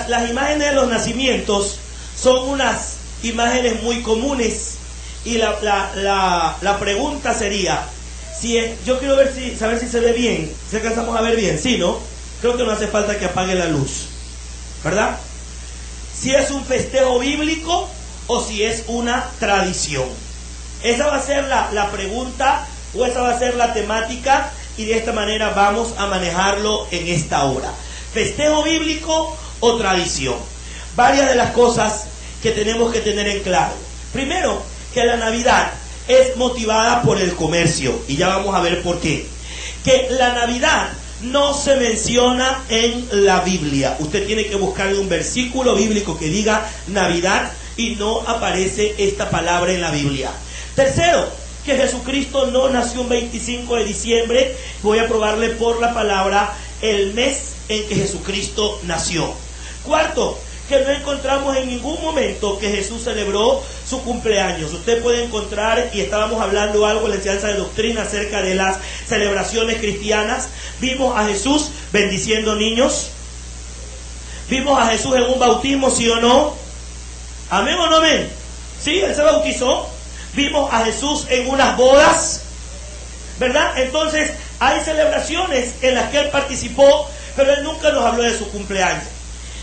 Las imágenes de los nacimientos son unas imágenes muy comunes. Y la pregunta sería, yo quiero saber si se ve bien, si alcanzamos a ver bien, ¿sí, no? Creo que no hace falta que apague la luz, ¿verdad? Si es un festejo bíblico o si es una tradición. Esa va a ser la pregunta, o esa va a ser la temática, y de esta manera vamos a manejarlo en esta hora. Festejo bíblico o tradición. Varias de las cosas que tenemos que tener en claro. Primero, que la Navidad es motivada por el comercio, y ya vamos a ver por qué. Que la Navidad no se menciona en la Biblia. Usted tiene que buscarle un versículo bíblico que diga Navidad y no aparece esta palabra en la Biblia. Tercero, que Jesucristo no nació un 25 de diciembre. Voy a probarle por la palabra el mes en que Jesucristo nació. Cuarto, que no encontramos en ningún momento que Jesús celebró su cumpleaños. Usted puede encontrar, y estábamos hablando algo en la enseñanza de doctrina acerca de las celebraciones cristianas. Vimos a Jesús bendiciendo niños. Vimos a Jesús en un bautismo, ¿sí o no? ¿Amén o no amén? Sí, Él se bautizó. Vimos a Jesús en unas bodas, ¿verdad? Entonces, hay celebraciones en las que Él participó, pero Él nunca nos habló de su cumpleaños.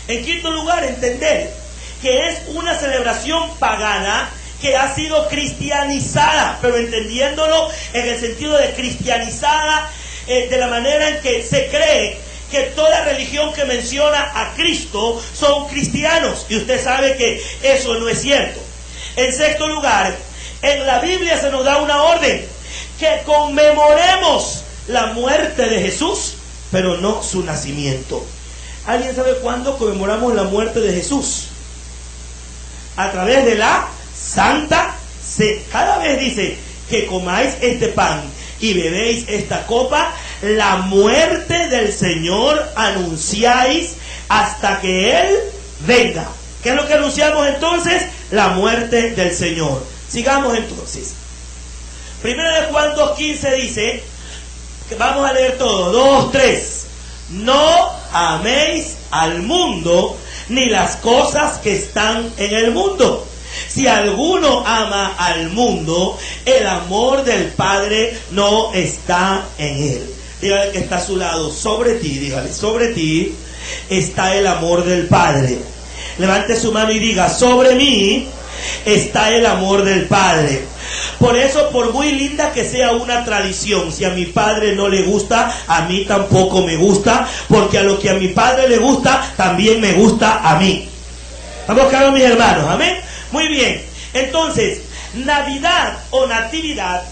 En quinto lugar, entender que es una celebración pagana que ha sido cristianizada, pero entendiéndolo en el sentido de cristianizada, de la manera en que se cree que toda religión que menciona a Cristo son cristianos, y usted sabe que eso no es cierto. En sexto lugar, en la Biblia se nos da una orden, que conmemoremos la muerte de Jesús, pero no su nacimiento. ¿Alguien sabe cuándo conmemoramos la muerte de Jesús? A través de la Santa Cena. Cada vez dice que comáis este pan y bebéis esta copa, la muerte del Señor anunciáis hasta que Él venga. ¿Qué es lo que anunciamos entonces? La muerte del Señor. Sigamos entonces. Primera de Juan 2:15 dice, que vamos a leer todo, 2, 3. No améis al mundo, ni las cosas que están en el mundo. Si alguno ama al mundo, el amor del Padre no está en él. Dígale que está a su lado, sobre ti, dígale, sobre ti está el amor del Padre. Levante su mano y diga, sobre mí está el amor del Padre. Por eso, por muy linda que sea una tradición, si a mi padre no le gusta, a mí tampoco me gusta, porque a lo que a mi padre le gusta, también me gusta a mí. ¿Estamos claros, mis hermanos? ¿Amén? Muy bien. Entonces, Navidad o natividad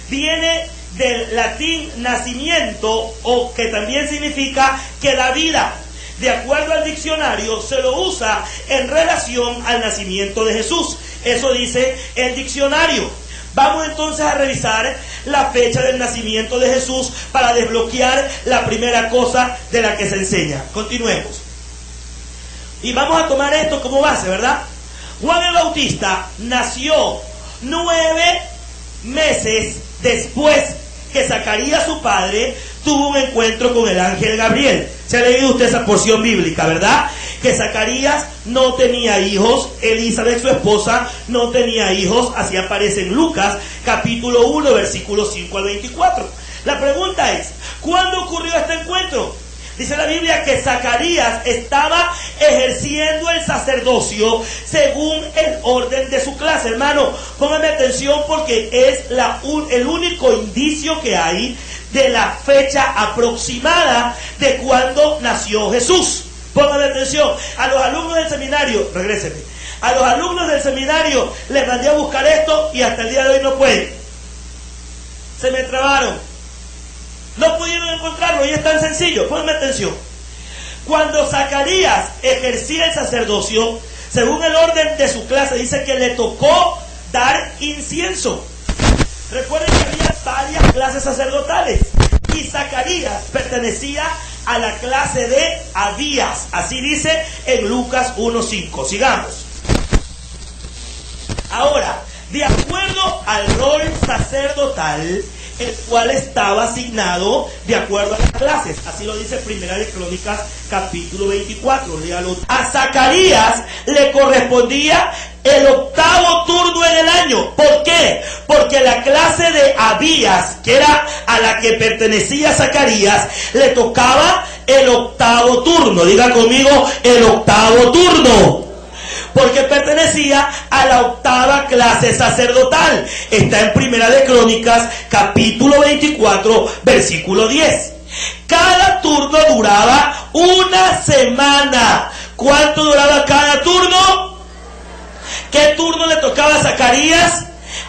viene del latín nacimiento, o que también significa que da vida. De acuerdo al diccionario, se lo usa en relación al nacimiento de Jesús. Eso dice el diccionario. Vamos entonces a revisar la fecha del nacimiento de Jesús para desbloquear la primera cosa de la que se enseña. Continuemos. Y vamos a tomar esto como base, ¿verdad? Juan el Bautista nació 9 meses después que Zacarías, su padre, tuvo un encuentro con el ángel Gabriel. Se ha leído usted esa porción bíblica, ¿verdad? Que Zacarías no tenía hijos, Elizabeth, su esposa, no tenía hijos. Así aparece en Lucas, capítulo 1, versículos 5 al 24. La pregunta es, ¿cuándo ocurrió este encuentro? Dice la Biblia que Zacarías estaba ejerciendo el sacerdocio según el orden de su clase. Hermano, póngame atención, porque es el único indicio que hay de la fecha aproximada de cuando nació Jesús. Póngame atención. A los alumnos del seminario, regréseme, a los alumnos del seminario les mandé a buscar esto y hasta el día de hoy no pueden. Se me trabaron. No pudieron encontrarlo, y es tan sencillo. Póngame atención. Cuando Zacarías ejercía el sacerdocio, según el orden de su clase, dice que le tocó dar incienso. Recuerden que había varias clases sacerdotales, y Zacarías pertenecía a la clase de Abías. Así dice en Lucas 1:5. Sigamos. Ahora, de acuerdo al rol sacerdotal, el cual estaba asignado de acuerdo a las clases. Así lo dice Primera de Crónicas, capítulo 24. Léalo. A Zacarías le correspondía el 8º turno en el año. ¿Por qué? Porque la clase de Abías, que era a la que pertenecía Zacarías, le tocaba el 8º turno. Diga conmigo, el 8º turno. Porque pertenecía a la 8ª clase sacerdotal. Está en Primera de Crónicas, capítulo 24, versículo 10. Cada turno duraba una semana. ¿Cuánto duraba cada turno? ¿Qué turno le tocaba a Zacarías?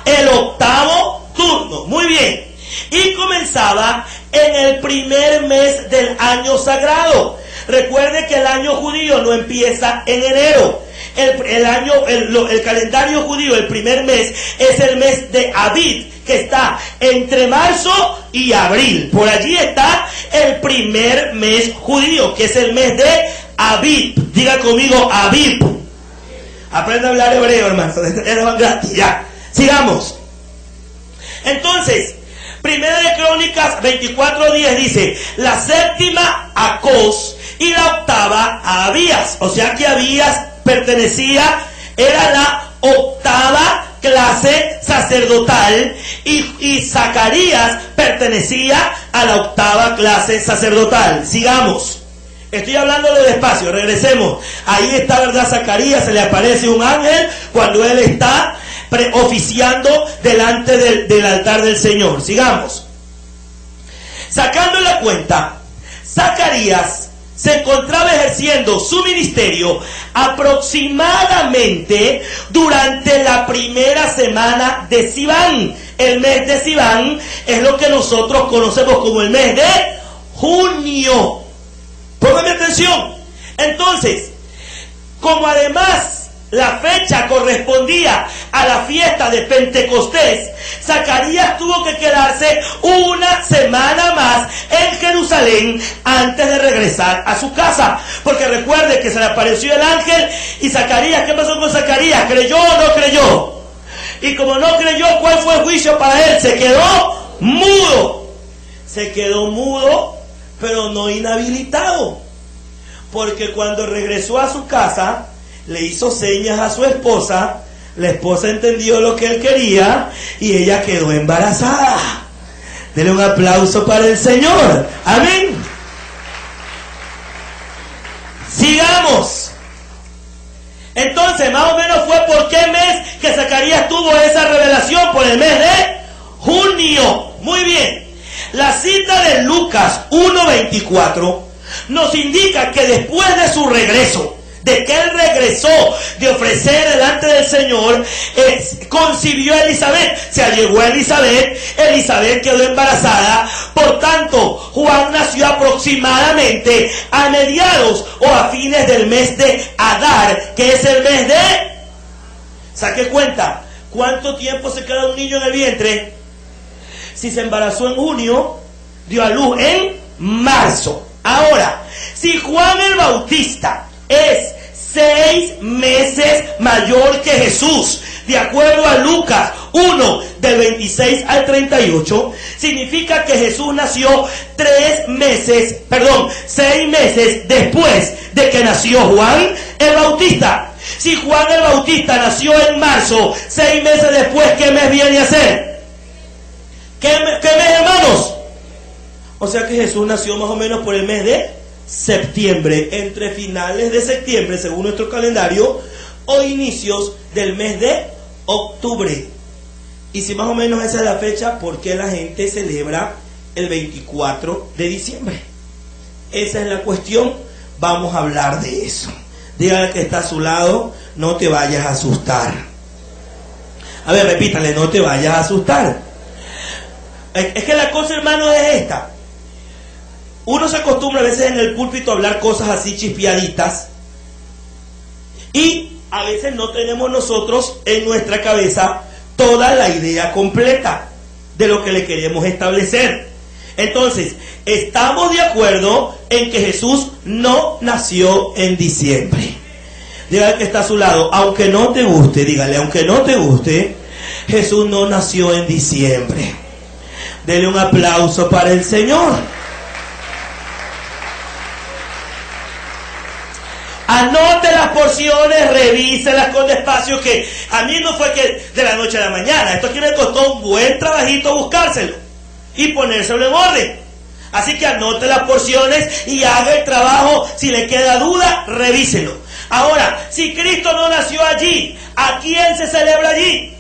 El 8º turno. Muy bien. Y comenzaba en el primer mes del año sagrado. Recuerde que el año judío no empieza en enero. El calendario judío, el primer mes, es el mes de Abib, que está entre marzo y abril. Por allí está el primer mes judío, que es el mes de Abib. Diga conmigo, Abib. Aprenda a hablar hebreo, hermano. Es gratis, ya. Sigamos. Entonces, Primera de Crónicas 24:10 dice: la 7ª a Cos y la 8ª a Abías. O sea que Abías era la 8ª clase sacerdotal y Zacarías pertenecía a la 8ª clase sacerdotal. Sigamos. Estoy hablándole despacio, regresemos. Ahí está, ¿verdad? Zacarías, se le aparece un ángel cuando él está oficiando delante del altar del Señor. Sigamos. Sacando la cuenta, Zacarías se encontraba ejerciendo su ministerio aproximadamente durante la primera semana de Siván. El mes de Siván es lo que nosotros conocemos como el mes de junio. Póngame atención. Entonces, como además la fecha correspondía a la fiesta de Pentecostés, Zacarías tuvo que quedarse una semana más en Jerusalén antes de regresar a su casa. Porque recuerde que se le apareció el ángel y Zacarías, ¿qué pasó con Zacarías? ¿Creyó o no creyó? Y como no creyó, ¿cuál fue el juicio para él? Se quedó mudo. Se quedó mudo, pero no inhabilitado. Porque cuando regresó a su casa, le hizo señas a su esposa, la esposa entendió lo que él quería y ella quedó embarazada. Denle un aplauso para el Señor. Amén. Sigamos. Entonces, más o menos fue por qué mes que Zacarías tuvo esa revelación, por el mes de junio. Muy bien. La cita de Lucas 1:24 nos indica que después de su regreso, de que él regresó de ofrecer delante del Señor, concibió a Elizabeth, se allegó a Elizabeth quedó embarazada. Por tanto, Juan nació aproximadamente a mediados o a fines del mes de Adar, que es el mes de... Saque cuenta, ¿cuánto tiempo se queda un niño en el vientre? Si se embarazó en junio, dio a luz en marzo. Ahora, si Juan el Bautista es 6 meses mayor que Jesús, de acuerdo a Lucas 1, del 26 al 38, significa que Jesús nació 6 meses después de que nació Juan el Bautista. Si Juan el Bautista nació en marzo, 6 meses después, ¿qué mes viene a ser? ¿Qué mes, hermanos? O sea que Jesús nació más o menos por el mes de septiembre, entre finales de septiembre según nuestro calendario o inicios del mes de octubre. Y si más o menos esa es la fecha, ¿por qué la gente celebra el 24 de diciembre? Esa es la cuestión. Vamos a hablar de eso. Dígale que está a su lado: no te vayas a asustar. A ver, repítale: no te vayas a asustar. Es que la cosa, hermano, es esta. Uno se acostumbra a veces en el púlpito a hablar cosas así chispeaditas, y a veces no tenemos nosotros en nuestra cabeza toda la idea completa de lo que le queremos establecer. Entonces, estamos de acuerdo en que Jesús no nació en diciembre. Dígale que está a su lado: aunque no te guste, dígale, aunque no te guste, Jesús no nació en diciembre. Dele un aplauso para el Señor. Anote las porciones, revíselas con despacio, que a mí no fue que de la noche a la mañana. Esto aquí me costó un buen trabajito buscárselo y ponérselo en orden. Así que anote las porciones y haga el trabajo. Si le queda duda, revíselo. Ahora, si Cristo no nació allí, ¿a quién se celebra allí?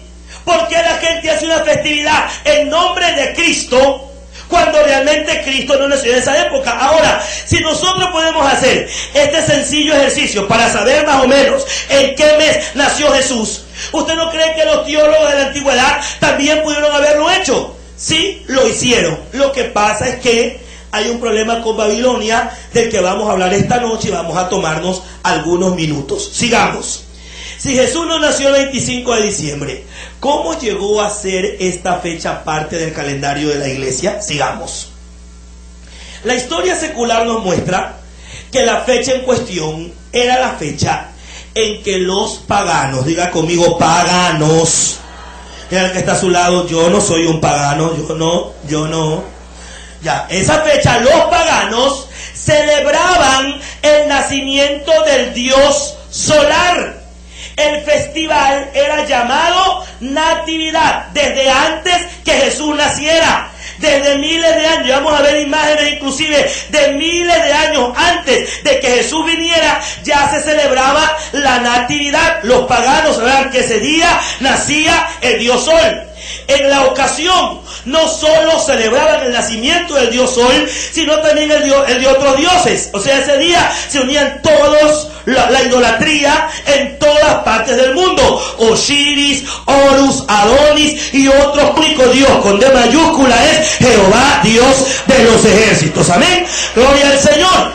¿Por qué la gente hace una festividad en nombre de Cristo cuando realmente Cristo no nació en esa época? Ahora, si nosotros podemos hacer este sencillo ejercicio para saber más o menos en qué mes nació Jesús, ¿usted no cree que los teólogos de la antigüedad también pudieron haberlo hecho? Sí, lo hicieron. Lo que pasa es que hay un problema con Babilonia del que vamos a hablar esta noche y vamos a tomarnos algunos minutos. Sigamos. Si Jesús no nació el 25 de diciembre, ¿cómo llegó a ser esta fecha parte del calendario de la iglesia? Sigamos. La historia secular nos muestra que la fecha en cuestión era la fecha en que los paganos, diga conmigo paganos, el que está a su lado, yo no soy un pagano, yo no. Ya, esa fecha los paganos celebraban el nacimiento del dios solar. El festival era llamado Natividad desde antes que Jesús naciera. Desde miles de años, vamos a ver imágenes inclusive de miles de años antes de que Jesús viniera, ya se celebraba la Natividad. Los paganos sabían que ese día nacía el dios Sol. En la ocasión, no solo celebraban el nacimiento del dios Sol, sino también el de otros dioses. O sea, ese día se unían todos, la idolatría en todas partes del mundo. Osiris, Horus, Adonis y otro único Dios, con D mayúscula, es Jehová, Dios de los ejércitos. Amén. Gloria al Señor.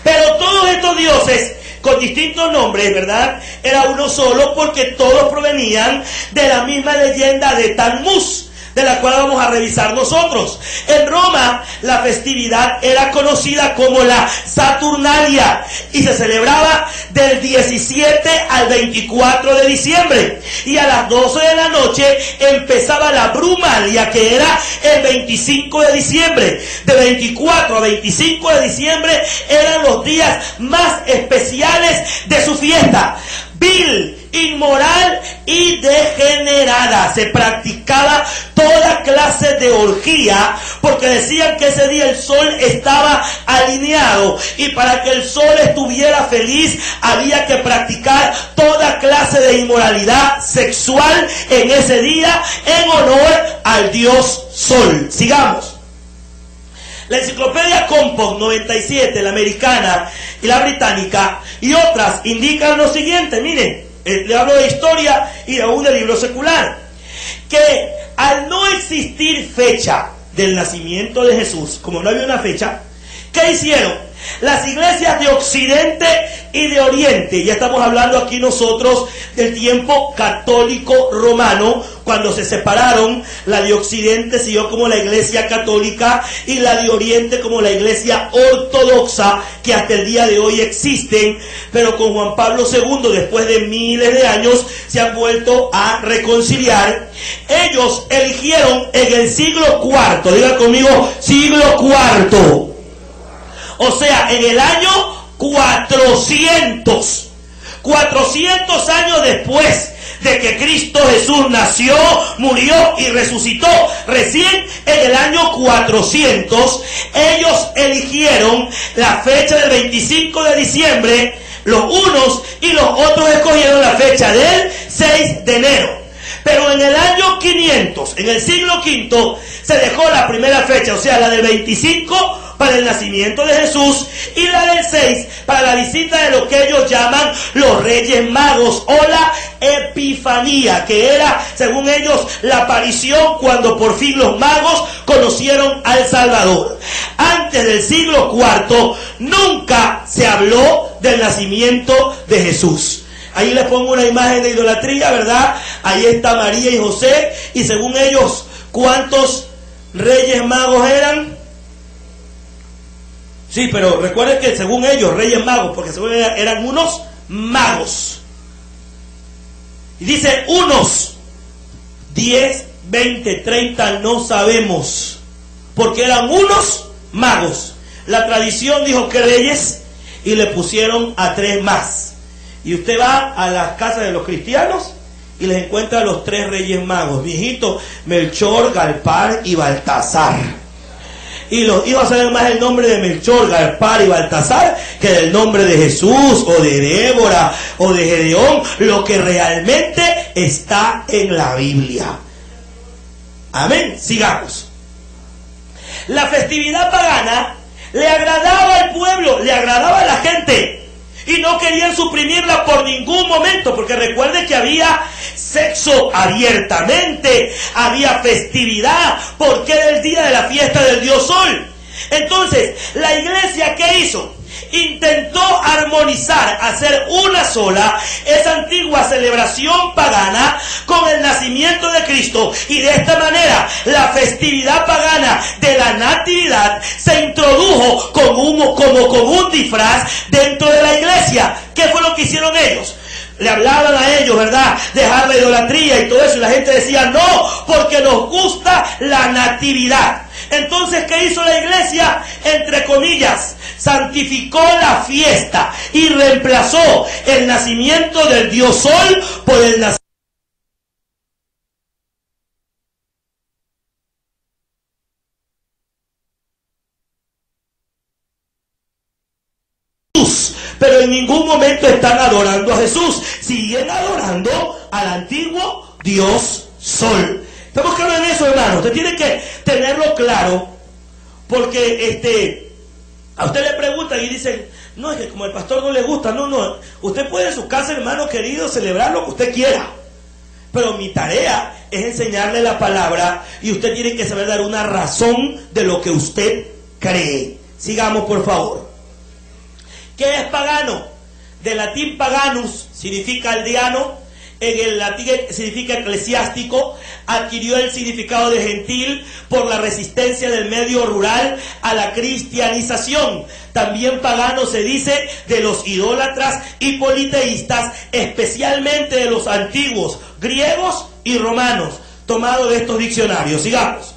Pero todos estos dioses, con distintos nombres, ¿verdad?, era uno solo, porque todos provenían de la misma leyenda de Tammuz, de la cual vamos a revisar nosotros. En Roma, la festividad era conocida como la Saturnalia y se celebraba del 17 al 24 de diciembre. Y a las 12 de la noche empezaba la Brumalia, que era el 25 de diciembre. De 24 a 25 de diciembre eran los días más especiales de su fiesta. Vil, inmoral y degenerada. Se practicaba toda clase de orgía, porque decían que ese día el sol estaba alineado, y para que el sol estuviera feliz había que practicar toda clase de inmoralidad sexual en ese día en honor al dios Sol. Sigamos. La enciclopedia Compaq 97, la americana y la británica y otras indican lo siguiente. Miren, le hablo de historia y aún del libro secular, que al no existir fecha del nacimiento de Jesús, como no había una fecha, ¿qué hicieron? Las iglesias de Occidente y de Oriente, ya estamos hablando aquí nosotros del tiempo católico romano, cuando se separaron, la de Occidente siguió como la iglesia católica y la de Oriente como la iglesia ortodoxa, que hasta el día de hoy existen, pero con Juan Pablo II, después de miles de años, se han vuelto a reconciliar. Ellos eligieron en el siglo IV, digan conmigo, siglo IV, o sea, en el año 400 años después de que Cristo Jesús nació, murió y resucitó, recién en el año 400, ellos eligieron la fecha del 25 de diciembre, los unos, y los otros escogieron la fecha del 6 de enero. Pero en el año 500, en el siglo V, se dejó la primera fecha, o sea, la del 25, para el nacimiento de Jesús, y la del 6 para la visita de lo que ellos llaman los Reyes Magos, o la Epifanía, que era, según ellos, la aparición cuando por fin los magos conocieron al Salvador. Antes del siglo IV nunca se habló del nacimiento de Jesús. Ahí les pongo una imagen de idolatría, ¿verdad? Ahí está María y José, y según ellos, ¿cuántos Reyes Magos eran? Sí, pero recuerden que según ellos, Reyes Magos, porque según ellos eran unos magos. Y dice unos, 10 20, 30, no sabemos, porque eran unos magos. La tradición dijo que reyes y le pusieron a 3 más. Y usted va a las casas de los cristianos y les encuentra a los 3 reyes magos, viejito, Melchor, Gaspar y Baltasar. Y los hijos saben más el nombre de Melchor, Gaspar y Baltasar que del nombre de Jesús o de Débora o de Gedeón, lo que realmente está en la Biblia. Amén. Sigamos. La festividad pagana le agradaba al pueblo, le agradaba a la gente, y no querían suprimirla por ningún momento, porque recuerden que había sexo abiertamente, había festividad, porque era el día de la fiesta del Dios Sol. Entonces, la iglesia, ¿qué hizo? Intentó armonizar, hacer una sola esa antigua celebración pagana con el nacimiento de Cristo, y de esta manera la festividad pagana de la natividad se introdujo como con un disfraz dentro de la iglesia. ¿Qué fue lo que hicieron ellos? Le hablaban a ellos, ¿verdad?, dejar la idolatría y todo eso, y la gente decía no, porque nos gusta la natividad. Entonces, ¿qué hizo la iglesia? Entre comillas, santificó la fiesta y reemplazó el nacimiento del Dios Sol por el nacimiento de Jesús. Pero en ningún momento están adorando a Jesús, siguen adorando al antiguo Dios Sol. Estamos claros en eso, hermano. Usted tiene que tenerlo claro, porque a usted le preguntan y dicen, no, es que como el pastor no le gusta. No, usted puede en su casa, hermano querido, celebrar lo que usted quiera, pero mi tarea es enseñarle la palabra, y usted tiene que saber dar una razón de lo que usted cree. Sigamos, por favor. ¿Qué es pagano? Del latín paganus significa aldeano, en el latín significa eclesiástico, adquirió el significado de gentil por la resistencia del medio rural a la cristianización. También pagano se dice de los idólatras y politeístas, especialmente de los antiguos griegos y romanos, tomado de estos diccionarios. Sigamos.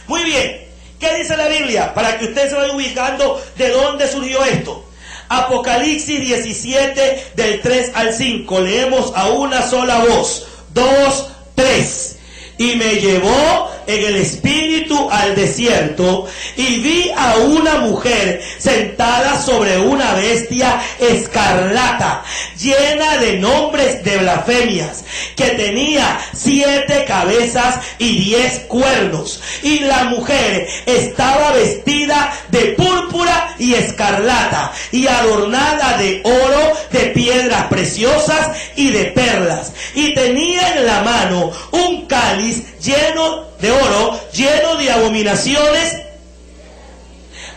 Muy bien, ¿qué dice la Biblia? Para que usted se vaya ubicando de dónde surgió esto. Apocalipsis 17 del 3 al 5. Leemos a una sola voz. 2, 3. Y me llevó en el espíritu al desierto, y vi a una mujer sentada sobre una bestia escarlata, llena de nombres de blasfemias, que tenía 7 cabezas y 10 cuernos. Y la mujer estaba vestida de púrpura y escarlata, y adornada de oro, de piedras preciosas y de perlas. Y tenía en la mano un cáliz lleno de oro, lleno de abominaciones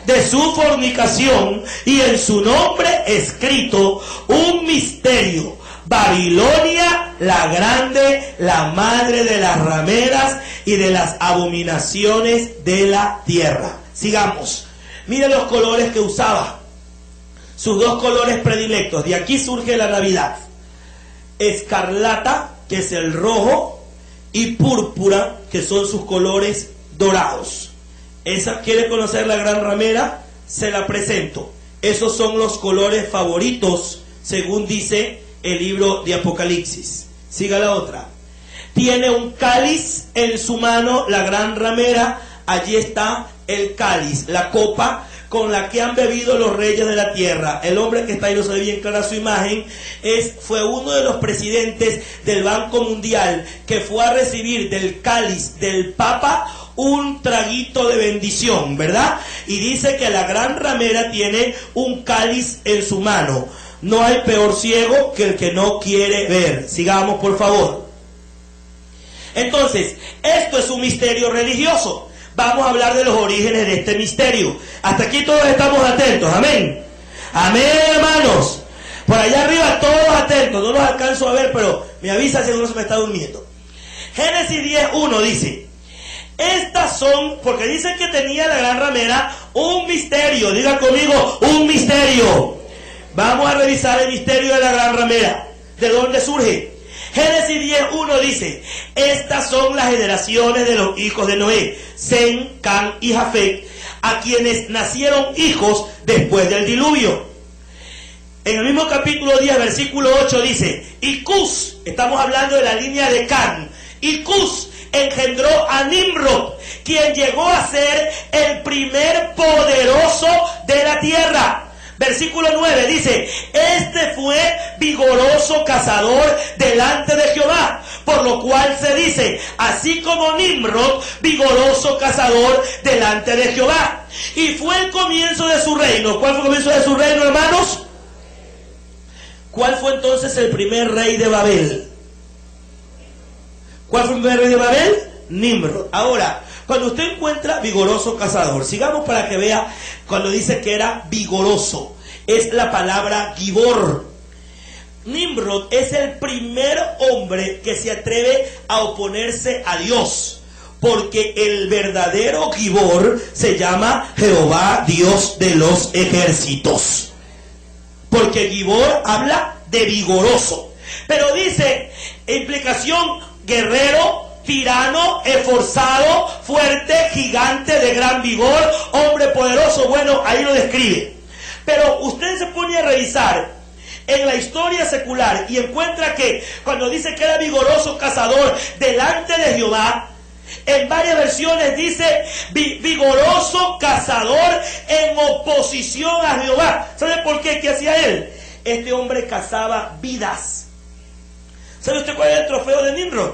de su fornicación, y en su nombre escrito un misterio: Babilonia la grande, la madre de las rameras y de las abominaciones de la tierra. Sigamos. Miren los colores que usaba, sus 2 colores predilectos. De aquí surge la Navidad: escarlata, que es el rojo, y púrpura, que son sus colores dorados. ¿Esa quiere conocer la gran ramera? Se la presento. Esos son los colores favoritos, según dice el libro de Apocalipsis. Siga la otra. Tiene un cáliz en su mano, la gran ramera. Allí está el cáliz, la copa con la que han bebido los reyes de la tierra. El hombre que está ahí, no se ve bien clara su imagen, fue uno de los presidentes del Banco Mundial, que fue a recibir del cáliz del Papa un traguito de bendición, ¿verdad? Y dice que la gran ramera tiene un cáliz en su mano. No hay peor ciego que el que no quiere ver. Sigamos, por favor. Entonces, esto es un misterio religioso. Vamos a hablar de los orígenes de este misterio. Hasta aquí todos estamos atentos. Amén. Amén, hermanos. Por allá arriba todos atentos. No los alcanzo a ver, pero me avisa si uno se me está durmiendo. Génesis 10:1 dice: estas son, porque dicen que tenía la gran ramera un misterio. Diga conmigo, un misterio. Vamos a revisar el misterio de la gran ramera. ¿De dónde surge? Génesis 10:1 dice: estas son las generaciones de los hijos de Noé, Sem, Cam y Jafet, a quienes nacieron hijos después del diluvio. En el mismo capítulo 10, versículo 8 dice: y Cus, estamos hablando de la línea de Cam, y Cus engendró a Nimrod, quien llegó a ser el primer poderoso de la tierra. Versículo 9 dice: este fue vigoroso cazador delante de Jehová, por lo cual se dice, así como Nimrod, vigoroso cazador delante de Jehová. Y fue el comienzo de su reino. ¿Cuál fue el comienzo de su reino, hermanos? ¿Cuál fue entonces el primer rey de Babel? ¿Cuál fue el primer rey de Babel? Nimrod. Ahora, cuando usted encuentra vigoroso cazador, sigamos para que vea cuando dice que era vigoroso. Es la palabra Gibor. Nimrod es el primer hombre que se atreve a oponerse a Dios, porque el verdadero Gibor se llama Jehová, Dios de los ejércitos. Porque Gibor habla de vigoroso. Pero dice, implicación, guerrero, tirano, esforzado, fuerte, gigante, de gran vigor, hombre poderoso. Bueno, ahí lo describe. Pero usted se pone a revisar en la historia secular y encuentra que cuando dice que era vigoroso cazador delante de Jehová, en varias versiones dice vigoroso cazador en oposición a Jehová. ¿Sabe por qué? ¿Qué hacía él? Este hombre cazaba vidas. ¿Sabe usted cuál era el trofeo de Nimrod?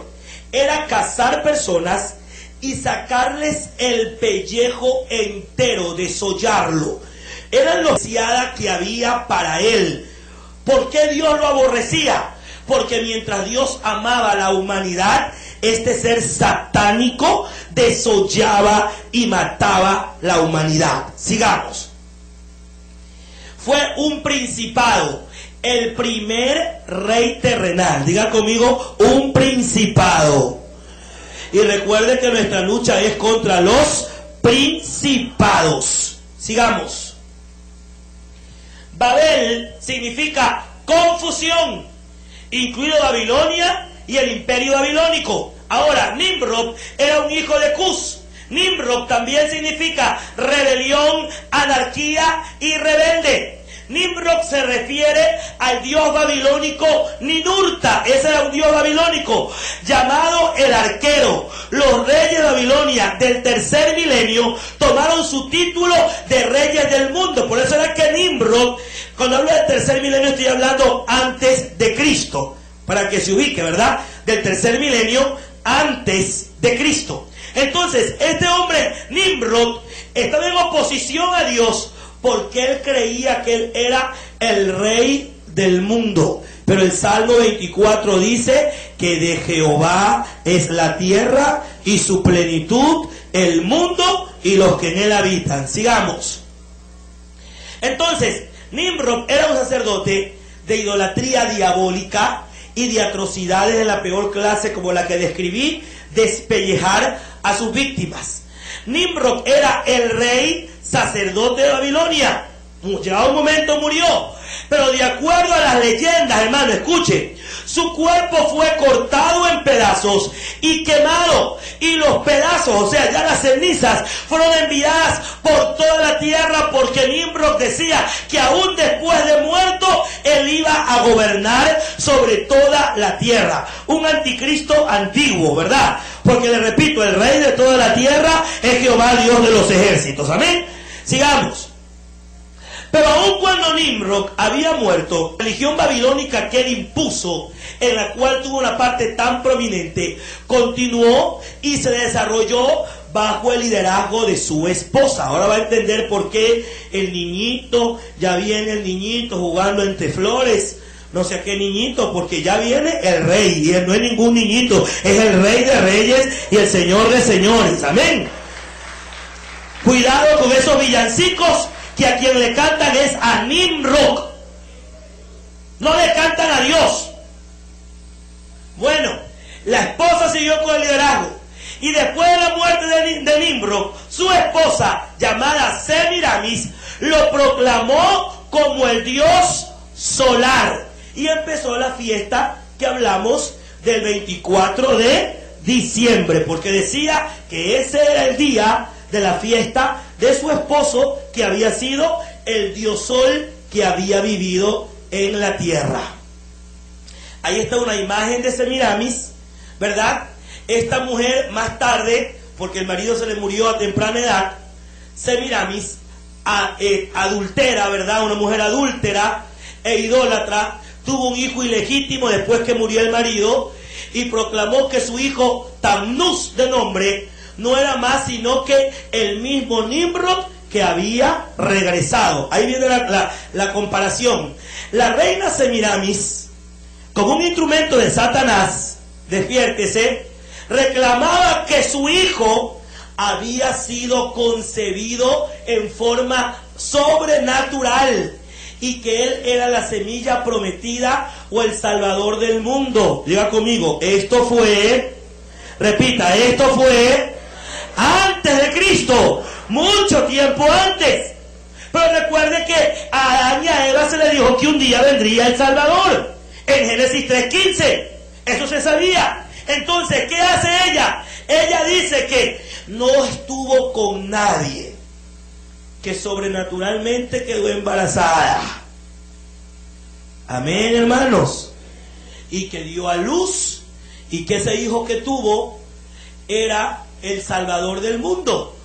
Era cazar personas y sacarles el pellejo entero, desollarlo. Era lo que había para él. ¿Por qué Dios lo aborrecía? Porque mientras Dios amaba a la humanidad, este ser satánico desollaba y mataba la humanidad. Sigamos. Fue un principado, el primer rey terrenal. Diga conmigo, un principado. Y recuerde que nuestra lucha es contra los principados. Sigamos. Babel significa confusión, incluido Babilonia y el imperio babilónico. Ahora, Nimrod era un hijo de Cus. Nimrod también significa rebelión, anarquía y rebelde. Nimrod se refiere al dios babilónico Ninurta. Ese era un dios babilónico llamado el arquero. Los reyes de Babilonia del tercer milenio tomaron su título de reyes del mundo. Por eso era que Nimrod, cuando hablo del tercer milenio, estoy hablando antes de Cristo, para que se ubique, ¿verdad? Del tercer milenio antes de Cristo. Entonces, este hombre Nimrod estaba en oposición a Dios, porque él creía que él era el rey del mundo. Pero el Salmo 24 dice que de Jehová es la tierra y su plenitud, el mundo y los que en él habitan. Sigamos. Entonces, Nimrod era un sacerdote de idolatría diabólica y de atrocidades de la peor clase, como la que describí, despellejar a sus víctimas. Nimrod era el rey sacerdote de Babilonia. Llegado un momento murió, pero de acuerdo a las leyendas, hermano, escuche, su cuerpo fue cortado en pedazos y quemado, y los pedazos, o sea, ya las cenizas, fueron enviadas por toda la tierra, porque Nimrod decía que aún después de muerto, él iba a gobernar sobre toda la tierra. Un anticristo antiguo, ¿verdad? Porque le repito, el rey de toda la tierra es Jehová, Dios de los ejércitos. Amén. Sigamos. Pero aun cuando Nimrod había muerto, la religión babilónica que él impuso, en la cual tuvo una parte tan prominente, continuó y se desarrolló bajo el liderazgo de su esposa. Ahora va a entender por qué el niñito, ya viene el niñito jugando entre flores, no sé a qué niñito, porque ya viene el rey, y él no es ningún niñito, es el rey de reyes y el señor de señores. Amén. Cuidado con esos villancicos que a quien le cantan es a Nimrod, no le cantan a Dios. Bueno, la esposa siguió con el liderazgo, y después de la muerte de Nimrod, su esposa, llamada Semiramis, lo proclamó como el dios solar, y empezó la fiesta que hablamos del 24 de diciembre, porque decía que ese era el día de la fiesta de su esposo, que había sido el dios Sol que había vivido en la tierra. Ahí está una imagen de Semiramis, ¿verdad? Esta mujer más tarde, porque el marido se le murió a temprana edad, Semiramis, adultera, ¿verdad? Una mujer adúltera e idólatra, tuvo un hijo ilegítimo después que murió el marido, y proclamó que su hijo Tamnus de nombre no era más sino que el mismo Nimrod que había regresado. Ahí viene la comparación. La reina Semiramis, como un instrumento de Satanás, despiértese, reclamaba que su hijo había sido concebido en forma sobrenatural y que él era la semilla prometida o el salvador del mundo. Diga conmigo, esto fue, repita, esto fue antes de Cristo, mucho tiempo antes. Pero recuerde que a Adán y a Eva se le dijo que un día vendría el Salvador, en Génesis 3:15, eso se sabía. Entonces, ¿qué hace ella? Ella dice que no estuvo con nadie, que sobrenaturalmente quedó embarazada. Amén, hermanos. Y que dio a luz, y que ese hijo que tuvo era el Salvador del mundo.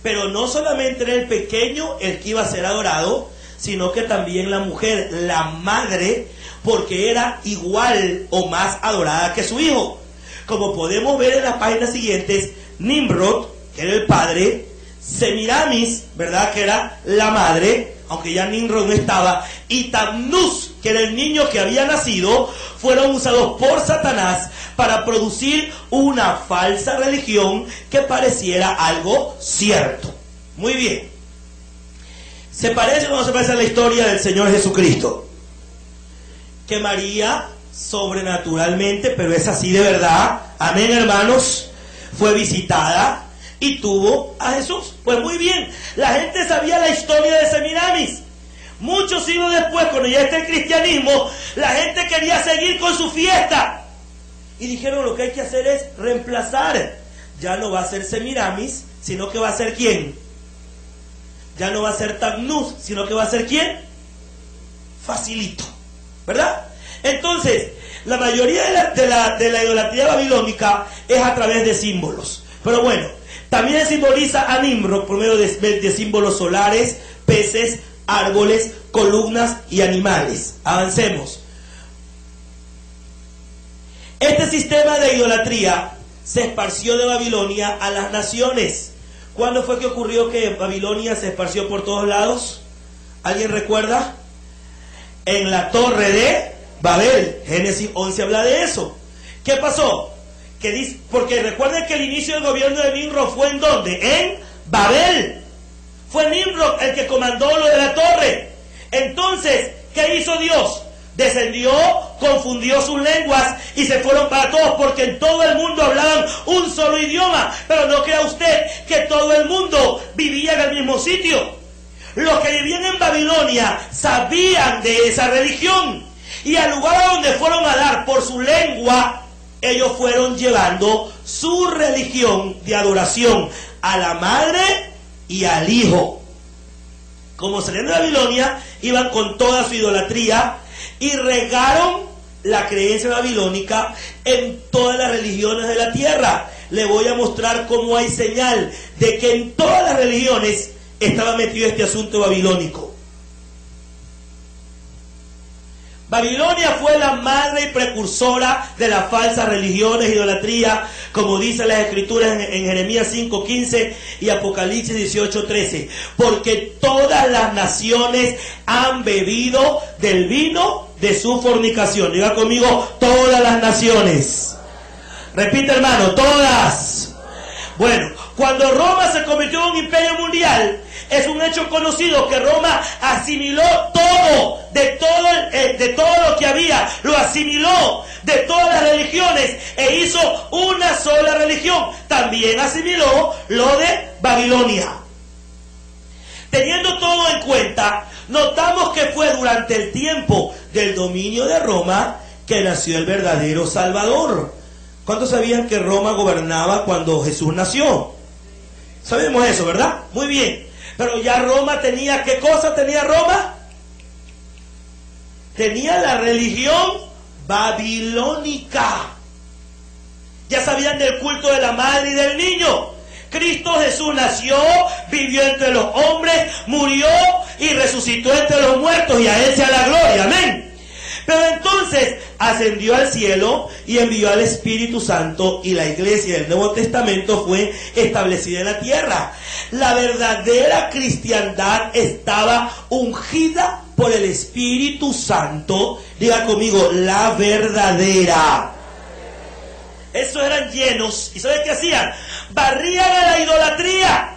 Pero no solamente era el pequeño el que iba a ser adorado, sino que también la mujer, la madre, porque era igual o más adorada que su hijo. Como podemos ver en las páginas siguientes, Nimrod, que era el padre, Semiramis, ¿verdad?, que era la madre, aunque ya Nimrod no estaba, y Tamnus, que era el niño que había nacido, fueron usados por Satanás para producir una falsa religión que pareciera algo cierto. Muy bien. ¿Se parece o no se parece a la historia del Señor Jesucristo? Que María, sobrenaturalmente, pero es así de verdad, amén, hermanos, fue visitada y tuvo a Jesús. Pues muy bien, la gente sabía la historia de Semiramis. Muchos siglos después, cuando ya está el cristianismo, la gente quería seguir con su fiesta. Y dijeron, lo que hay que hacer es reemplazar. Ya no va a ser Semiramis, sino que va a ser ¿quién? Ya no va a ser Tamnus, sino que va a ser ¿quién? Facilito, ¿verdad? Entonces, la mayoría de la idolatría babilónica es a través de símbolos. Pero bueno, también simboliza a Nimrod por medio de símbolos solares, peces, árboles, columnas y animales. Avancemos. Este sistema de idolatría se esparció de Babilonia a las naciones. ¿Cuándo fue que ocurrió que Babilonia se esparció por todos lados? ¿Alguien recuerda? En la torre de Babel. Génesis 11 habla de eso. ¿Qué pasó? Porque recuerden que el inicio del gobierno de Nimrod fue ¿en dónde? En Babel. Fue Nimrod el que comandó lo de la torre. Entonces, ¿qué hizo Dios? Descendió, confundió sus lenguas y se fueron para todos, porque en todo el mundo hablaban un solo idioma. Pero no crea usted que todo el mundo vivía en el mismo sitio. Los que vivían en Babilonia sabían de esa religión, y al lugar a donde fueron a dar por su lengua, ellos fueron llevando su religión de adoración a la madre y al hijo. Como salían de Babilonia, iban con toda su idolatría y regaron la creencia babilónica en todas las religiones de la tierra. Le voy a mostrar cómo hay señal de que en todas las religiones estaba metido este asunto babilónico. Babilonia fue la madre y precursora de las falsas religiones e idolatría, como dicen las escrituras en Jeremías 5:15 y Apocalipsis 18:13. Porque todas las naciones han bebido del vino de su fornicación. Diga conmigo, todas las naciones. Repite, hermano, todas. Bueno, cuando Roma se convirtió en un imperio mundial, es un hecho conocido que Roma asimiló todo, de todo lo que había, lo asimiló de todas las religiones e hizo una sola religión. También asimiló lo de Babilonia. Teniendo todo en cuenta, notamos que fue durante el tiempo del dominio de Roma que nació el verdadero Salvador. ¿Cuántos sabían que Roma gobernaba cuando Jesús nació? Sabemos eso, ¿verdad? Muy bien. Pero ya Roma tenía, ¿qué cosa tenía Roma? Tenía la religión babilónica. Ya sabían del culto de la madre y del niño. Cristo Jesús nació, vivió entre los hombres, murió y resucitó entre los muertos, y a Él sea la gloria, amén. Pero entonces ascendió al cielo y envió al Espíritu Santo, y la iglesia del Nuevo Testamento fue establecida en la tierra. La verdadera cristiandad estaba ungida por el Espíritu Santo. Diga conmigo, la verdadera. Esos eran llenos. ¿Y saben qué hacían? Barrían a la idolatría.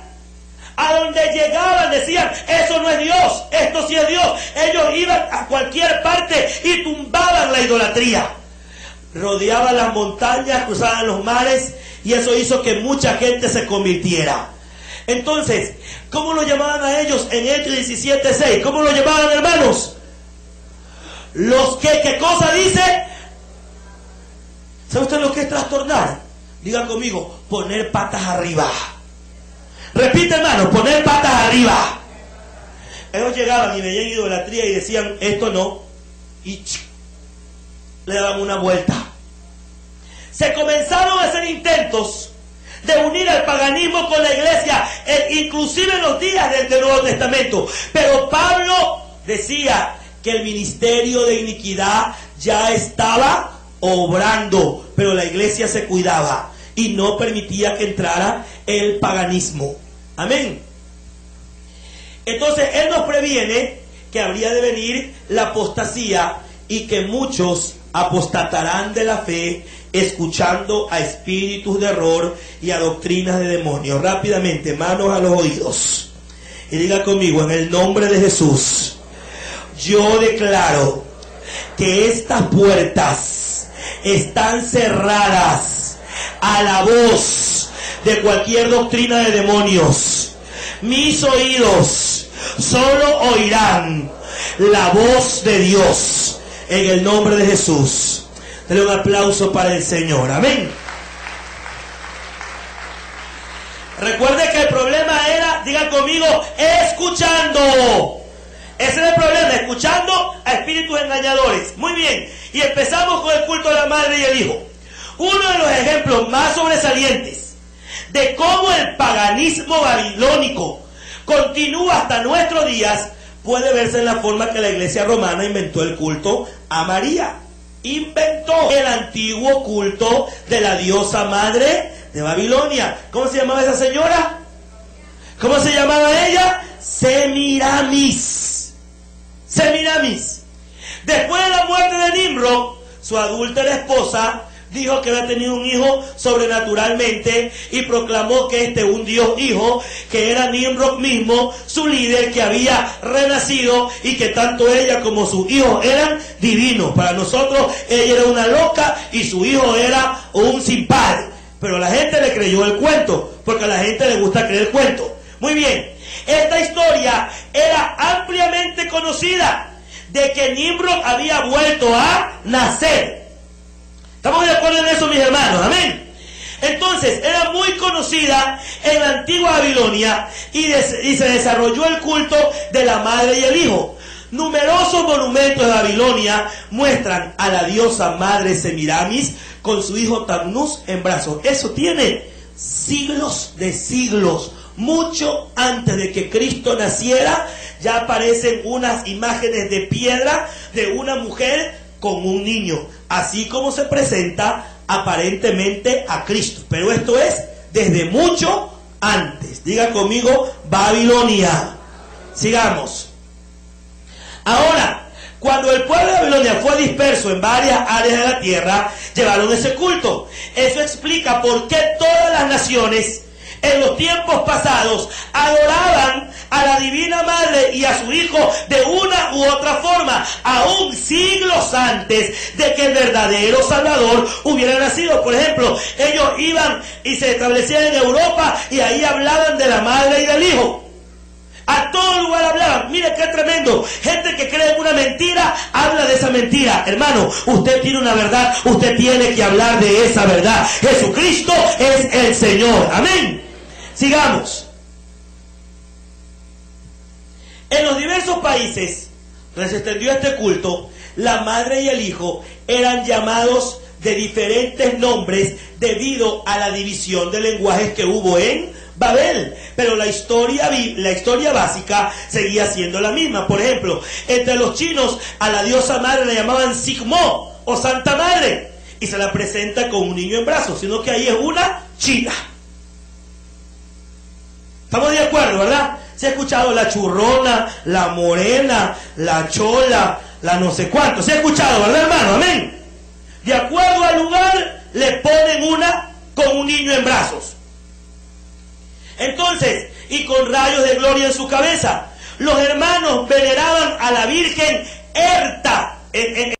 A donde llegaban decían, eso no es Dios, esto sí es Dios. Ellos iban a cualquier parte y tumbaban la idolatría. Rodeaban las montañas, cruzaban los mares, y eso hizo que mucha gente se convirtiera. Entonces, ¿cómo lo llamaban a ellos en Hechos 17:6? ¿Cómo lo llamaban, hermanos? Los que, ¿qué cosa dice? ¿Sabe usted lo que es trastornar? Diga conmigo, poner patas arriba. Repite, hermano, poner patas arriba. Ellos llegaban y veían idolatría y decían, esto no, y le daban una vuelta. Se comenzaron a hacer intentos de unir al paganismo con la iglesia, inclusive en los días del Nuevo Testamento. Pero Pablo decía que el ministerio de iniquidad ya estaba obrando, pero la iglesia se cuidaba y no permitía que entrara el paganismo. Amén. Entonces Él nos previene que habría de venir la apostasía y que muchos apostatarán de la fe, escuchando a espíritus de error y a doctrinas de demonios. Rápidamente, manos a los oídos, y diga conmigo, en el nombre de Jesús, yo declaro que estas puertas están cerradas a la voz de cualquier doctrina de demonios. Mis oídos solo oirán la voz de Dios, en el nombre de Jesús. Dale un aplauso para el Señor, amén. Recuerde que el problema era, digan conmigo, escuchando. Ese es el problema, escuchando a espíritus engañadores. Muy bien, y empezamos con el culto de la madre y el hijo. Uno de los ejemplos más sobresalientes de cómo el paganismo babilónico continúa hasta nuestros días puede verse en la forma que la iglesia romana inventó el culto a María. Inventó el antiguo culto de la diosa madre de Babilonia. ¿Cómo se llamaba esa señora? ¿Cómo se llamaba ella? Semiramis. Semiramis. Después de la muerte de Nimrod, su adúltera esposa dijo que había tenido un hijo sobrenaturalmente y proclamó que un Dios hijo, que era Nimrod mismo, su líder, que había renacido, y que tanto ella como sus hijos eran divinos. Para nosotros ella era una loca y su hijo era un sin padre, pero la gente le creyó el cuento, porque a la gente le gusta creer el cuento. Muy bien, esta historia era ampliamente conocida, de que Nimrod había vuelto a nacer. ¿Estamos de acuerdo en eso, mis hermanos? Amén. Entonces, era muy conocida en la antigua Babilonia, y se desarrolló el culto de la madre y el hijo. Numerosos monumentos de Babilonia muestran a la diosa madre Semiramis con su hijo Tamnus en brazos. Eso tiene siglos de siglos. Mucho antes de que Cristo naciera, ya aparecen unas imágenes de piedra de una mujer con un niño, así como se presenta aparentemente a Cristo. Pero esto es desde mucho antes. Diga conmigo, Babilonia. Sigamos. Ahora, cuando el pueblo de Babilonia fue disperso en varias áreas de la tierra, llevaron ese culto. Eso explica por qué todas las naciones en los tiempos pasados adoraban a la Divina Madre y a su Hijo de una u otra forma, aún siglos antes de que el verdadero Salvador hubiera nacido. Por ejemplo, ellos iban y se establecían en Europa, y ahí hablaban de la Madre y del Hijo. A todo lugar hablaban. Mire qué tremendo. Gente que cree en una mentira habla de esa mentira. Hermano, usted tiene una verdad, usted tiene que hablar de esa verdad. Jesucristo es el Señor. Amén. Sigamos. En los diversos países donde se extendió este culto, la madre y el hijo eran llamados de diferentes nombres debido a la división de lenguajes que hubo en Babel, pero la historia básica seguía siendo la misma. Por ejemplo, entre los chinos a la diosa madre la llamaban Sigmo o Santa Madre, y se la presenta con un niño en brazos, sino que ahí es una china. ¿Estamos de acuerdo, verdad? Se ha escuchado la churrona, la morena, la chola, la no sé cuánto. Se ha escuchado, ¿verdad, hermano? Amén. De acuerdo al lugar, le ponen una con un niño en brazos. Entonces, y con rayos de gloria en su cabeza, los hermanos veneraban a la Virgen Herta. En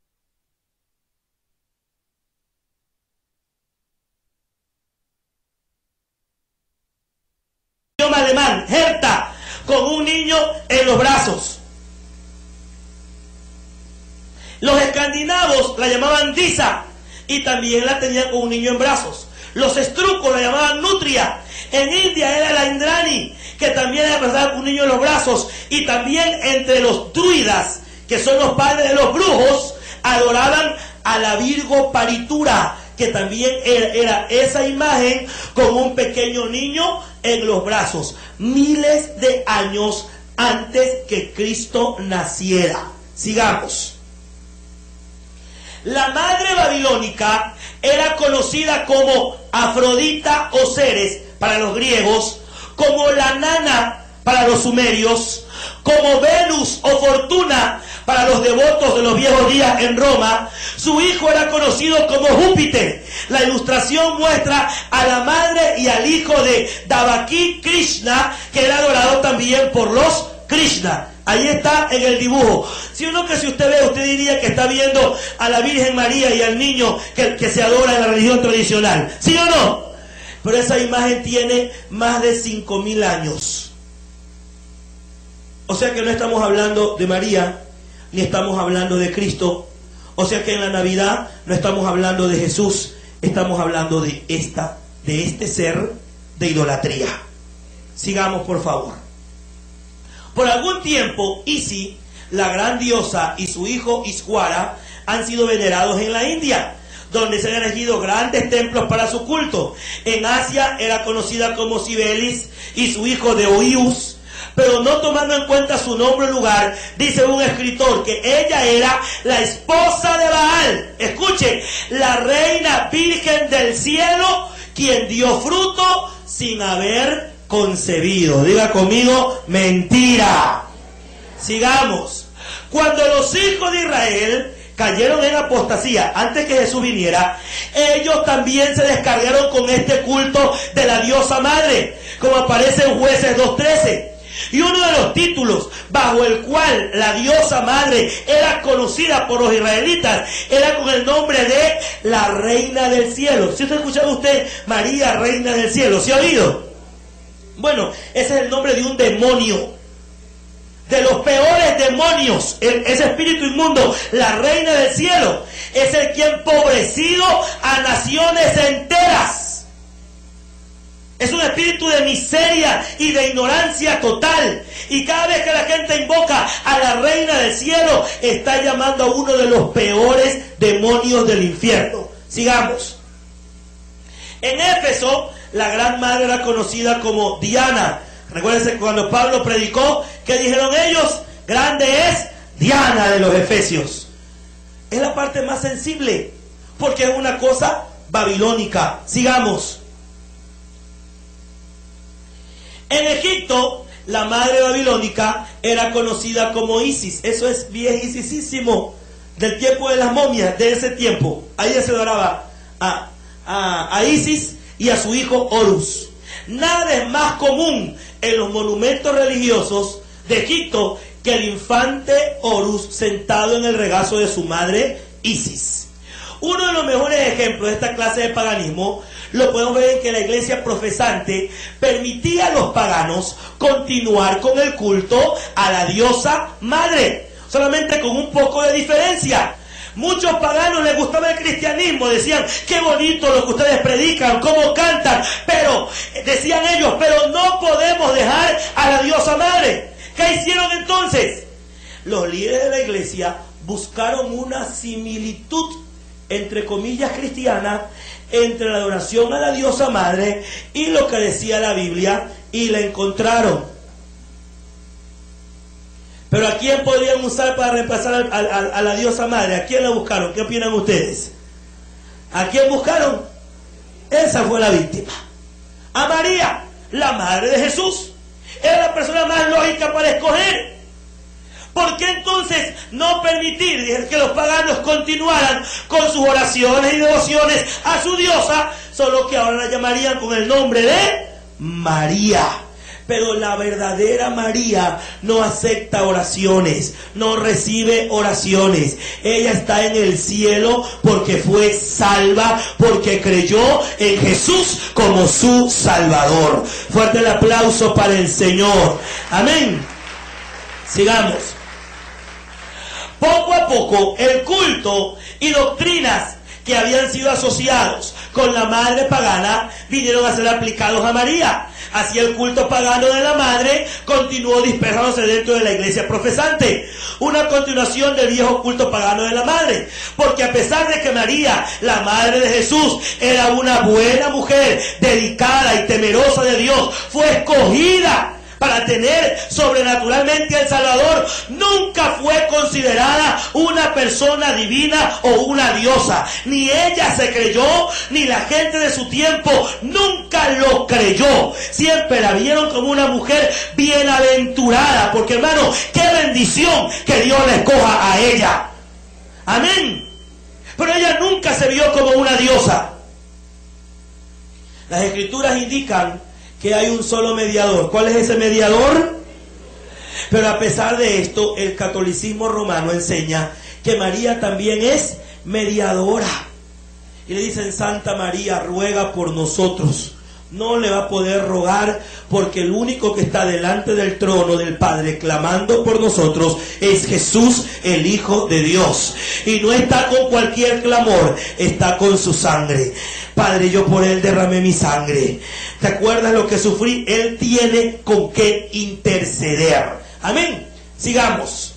idioma alemán, Herta, con un niño en los brazos. Los escandinavos la llamaban Disa y también la tenían con un niño en brazos. Los estrucos la llamaban Nutria. En India era la Indrani, que también era con un niño en los brazos. Y también entre los druidas, que son los padres de los brujos, adoraban a la Virgo Paritura, que también era esa imagen con un pequeño niño en los brazos, miles de años antes que Cristo naciera. Sigamos. La madre babilónica era conocida como Afrodita o Ceres para los griegos, como la Nana para los sumerios, como Venus o Fortuna para los devotos de los viejos días en Roma. Su hijo era conocido como Júpiter. La ilustración muestra a la madre y al hijo de Devaki Krishna, que era adorado también por los Krishna. Ahí está en el dibujo. Si usted ve, usted diría que está viendo a la Virgen María y al niño que se adora en la religión tradicional. ¿Sí o no? Pero esa imagen tiene más de 5.000 años. O sea que no estamos hablando de María, ni estamos hablando de Cristo. O sea que en la Navidad no estamos hablando de Jesús, estamos hablando de este ser de idolatría. Sigamos, por favor. Por algún tiempo, Isis, la gran diosa, y su hijo Iswara han sido venerados en la India, donde se han erigido grandes templos para su culto. En Asia era conocida como Cibelis y su hijo Deoius, pero no tomando en cuenta su nombre o lugar, dice un escritor que ella era la esposa de Baal. Escuchen, la reina virgen del cielo, quien dio fruto sin haber concebido. Diga conmigo, mentira. Sigamos. Cuando los hijos de Israel cayeron en apostasía antes que Jesús viniera, ellos también se descargaron con este culto de la diosa madre, como aparece en Jueces 2:13. Y uno de los títulos bajo el cual la diosa madre era conocida por los israelitas era con el nombre de la reina del cielo. ¿Sí ha escuchado usted María, reina del cielo? ¿Sí ha oído? Bueno, ese es el nombre de un demonio, de los peores demonios, ese espíritu inmundo. La reina del cielo es el que ha empobrecido a naciones enteras. Es un espíritu de miseria y de ignorancia total. Y cada vez que la gente invoca a la reina del cielo, está llamando a uno de los peores demonios del infierno. Sigamos. En Éfeso, la gran madre era conocida como Diana. Recuérdense cuando Pablo predicó, ¿qué dijeron ellos? Grande es Diana de los Efesios. Es la parte más sensible, porque es una cosa babilónica. Sigamos. En Egipto, la madre babilónica era conocida como Isis. Eso es viejísimo, del tiempo de las momias, de ese tiempo. Ahí se adoraba a Isis y a su hijo Horus. Nada es más común en los monumentos religiosos de Egipto que el infante Horus sentado en el regazo de su madre Isis. Uno de los mejores ejemplos de esta clase de paganismo lo podemos ver en que la iglesia profesante permitía a los paganos continuar con el culto a la diosa madre, solamente con un poco de diferencia. Muchos paganos les gustaba el cristianismo, decían, qué bonito lo que ustedes predican, cómo cantan, pero, decían ellos, pero no podemos dejar a la diosa madre. ¿Qué hicieron entonces? Los líderes de la iglesia buscaron una similitud, entre comillas, cristiana, entre la adoración a la diosa madre y lo que decía la Biblia, y la encontraron. Pero ¿a quién podrían usar para reemplazar a la diosa madre? ¿A quién la buscaron? ¿Qué opinan ustedes? ¿A quién buscaron? Esa fue la víctima. A María, la madre de Jesús. Era la persona más lógica para escoger. ¿Por qué entonces no permitir que los paganos continuaran con sus oraciones y devociones a su diosa? Solo que ahora la llamarían con el nombre de María. Pero la verdadera María no acepta oraciones, no recibe oraciones. Ella está en el cielo porque fue salva, porque creyó en Jesús como su Salvador. Fuerte el aplauso para el Señor. Amén. Sigamos. Poco a poco el culto y doctrinas que habían sido asociados con la madre pagana vinieron a ser aplicados a María. Así el culto pagano de la madre continuó dispersándose dentro de la iglesia profesante. Una continuación del viejo culto pagano de la madre. Porque a pesar de que María, la madre de Jesús, era una buena mujer, dedicada y temerosa de Dios, fue escogida para tener sobrenaturalmente al Salvador, nunca fue considerada una persona divina o una diosa. Ni ella se creyó, ni la gente de su tiempo nunca lo creyó. Siempre la vieron como una mujer bienaventurada, porque hermano, qué bendición que Dios la escoja a ella. Amén. Pero ella nunca se vio como una diosa. Las escrituras indican que hay un solo mediador. ¿Cuál es ese mediador? Pero a pesar de esto, el catolicismo romano enseña que María también es mediadora. Y le dicen, Santa María, ruega por nosotros. No le va a poder rogar porque el único que está delante del trono del Padre clamando por nosotros es Jesús, el Hijo de Dios. Y no está con cualquier clamor, está con su sangre. Padre, yo por él derramé mi sangre. ¿Te acuerdas lo que sufrí? Él tiene con qué interceder. Amén. Sigamos.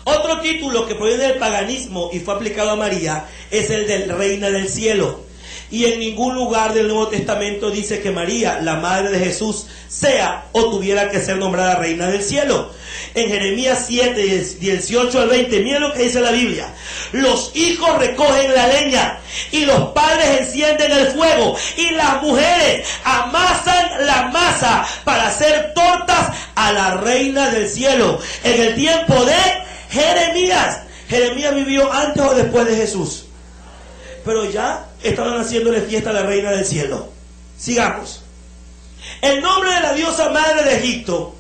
Otro título que proviene del paganismo y fue aplicado a María es el de Reina del Cielo. Y en ningún lugar del Nuevo Testamento dice que María, la madre de Jesús, sea o tuviera que ser nombrada Reina del Cielo. En Jeremías 7, 18 al 20, miren lo que dice la Biblia. Los hijos recogen la leña y los padres encienden el fuego y las mujeres amasan la masa para hacer tortas a la Reina del Cielo. En el tiempo de Jeremías. Jeremías vivió antes o después de Jesús. Pero ya estaban haciéndole fiesta a la Reina del Cielo. Sigamos. El nombre de la diosa madre de Egipto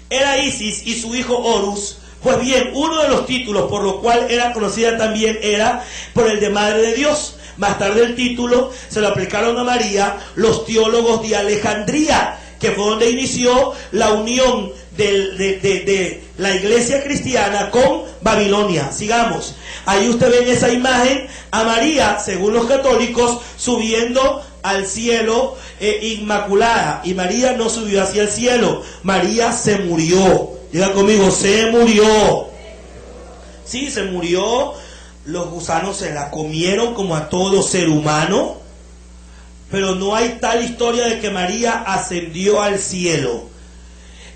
era Isis y su hijo Horus. Pues bien, uno de los títulos por lo cual era conocida también era por el de Madre de Dios. Más tarde el título se lo aplicaron a María los teólogos de Alejandría, que fue donde inició la unión de la iglesia cristiana con Babilonia. Sigamos. Ahí usted ve en esa imagen a María, según los católicos, subiendo al cielo inmaculada. Y María no subió hacia el cielo. María se murió. Diga conmigo, se murió. Sí, se murió. Los gusanos se la comieron como a todo ser humano. Pero no hay tal historia de que María ascendió al cielo.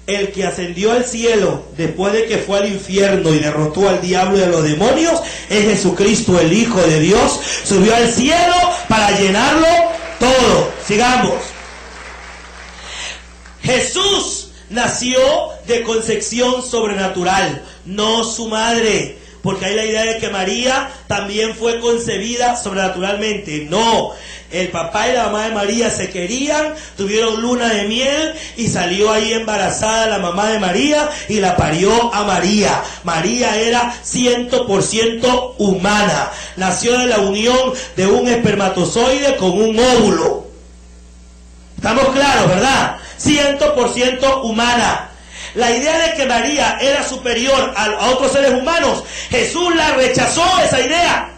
El que ascendió al cielo después de que fue al infierno y derrotó al diablo y a los demonios es Jesucristo, el Hijo de Dios. Subió al cielo para llenarlo todo. Sigamos. Jesús nació de concepción sobrenatural, no su madre. Porque hay la idea de que María también fue concebida sobrenaturalmente. No, el papá y la mamá de María se querían, tuvieron luna de miel y salió ahí embarazada la mamá de María y la parió a María. María era 100% humana. Nació de la unión de un espermatozoide con un óvulo. ¿Estamos claros, verdad? 100% humana. la idea de que María era superior a otros seres humanos, Jesús la rechazó esa idea.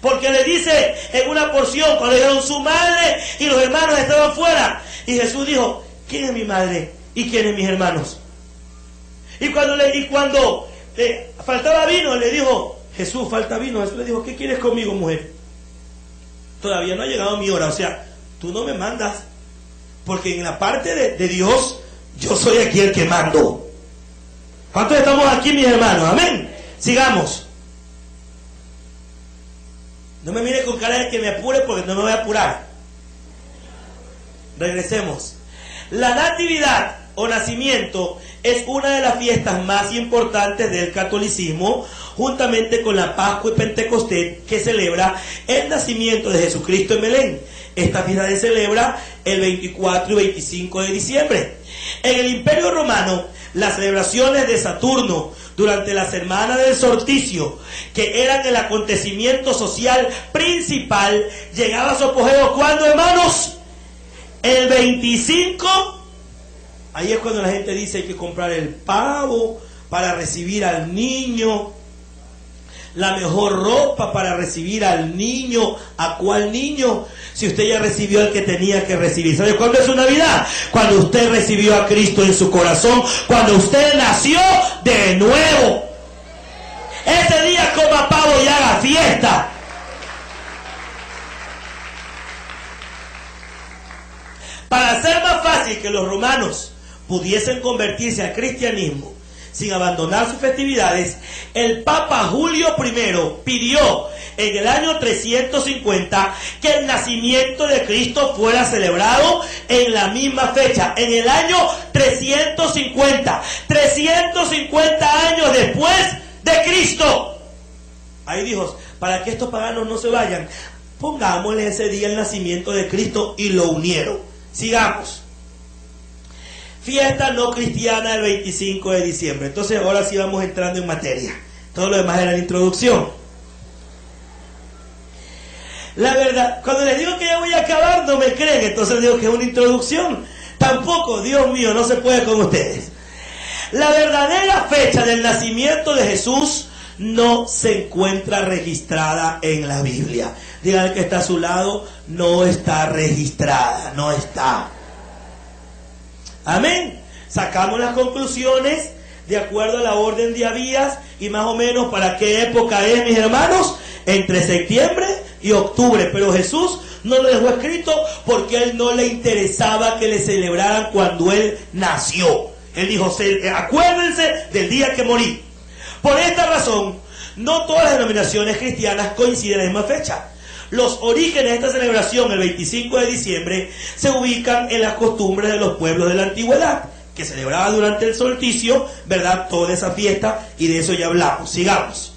Porque le dice en una porción, cuando dijeron su madre y los hermanos estaban fuera, y Jesús dijo, ¿quién es mi madre y quién es mis hermanos? Y cuando faltaba vino, le dijo, Jesús, falta vino. Jesús le dijo, ¿qué quieres conmigo, mujer? Todavía no ha llegado mi hora. O sea, tú no me mandas, porque en la parte de Dios, yo soy aquí el que mando. ¿Cuántos estamos aquí, mis hermanos? Amén. Sigamos. No me mire con cara de que me apure, porque no me voy a apurar. Regresemos. La natividad o nacimiento es una de las fiestas más importantes del catolicismo, juntamente con la Pascua y Pentecostés, que celebra el nacimiento de Jesucristo en Belén. Esta fiesta se celebra el 24 y 25 de diciembre. En el Imperio Romano, las celebraciones de Saturno durante la semana del solsticio, que eran el acontecimiento social principal, llegaba a su apogeo, ¿cuándo, hermanos? El 25. Ahí es cuando la gente dice hay que comprar el pavo para recibir al niño, la mejor ropa para recibir al niño. ¿A cuál niño? Si usted ya recibió al que tenía que recibir. ¿Sabe cuándo es su Navidad? Cuando usted recibió a Cristo en su corazón, cuando usted nació de nuevo. Ese día coma pavo y haga fiesta. Para hacer más fácil que los romanos pudiesen convertirse al cristianismo sin abandonar sus festividades, el Papa Julio I pidió en el año 350 que el nacimiento de Cristo fuera celebrado en la misma fecha, en el año 350, 350 años después de Cristo. Ahí dijo, para que estos paganos no se vayan, pongámosle ese día el nacimiento de Cristo, y lo unieron. Sigamos. Fiesta no cristiana el 25 de diciembre. Entonces ahora sí vamos entrando en materia. Todo lo demás era la introducción. La verdad, cuando les digo que ya voy a acabar, no me creen. Entonces digo que es una introducción. Tampoco, Dios mío, no se puede con ustedes. La verdadera fecha del nacimiento de Jesús no se encuentra registrada en la Biblia. Díganle que está a su lado, no está registrada, no está. Amén. Sacamos las conclusiones de acuerdo a la orden de Abías, y más o menos para qué época es, mis hermanos, entre septiembre y octubre. Pero Jesús no lo dejó escrito porque a él no le interesaba que le celebraran cuando él nació. Él dijo, acuérdense del día que morí. Por esta razón, no todas las denominaciones cristianas coinciden en la misma fecha. Los orígenes de esta celebración, el 25 de diciembre, se ubican en las costumbres de los pueblos de la antigüedad, que celebraba durante el solsticio, ¿verdad?, toda esa fiesta, y de eso ya hablamos. Sigamos.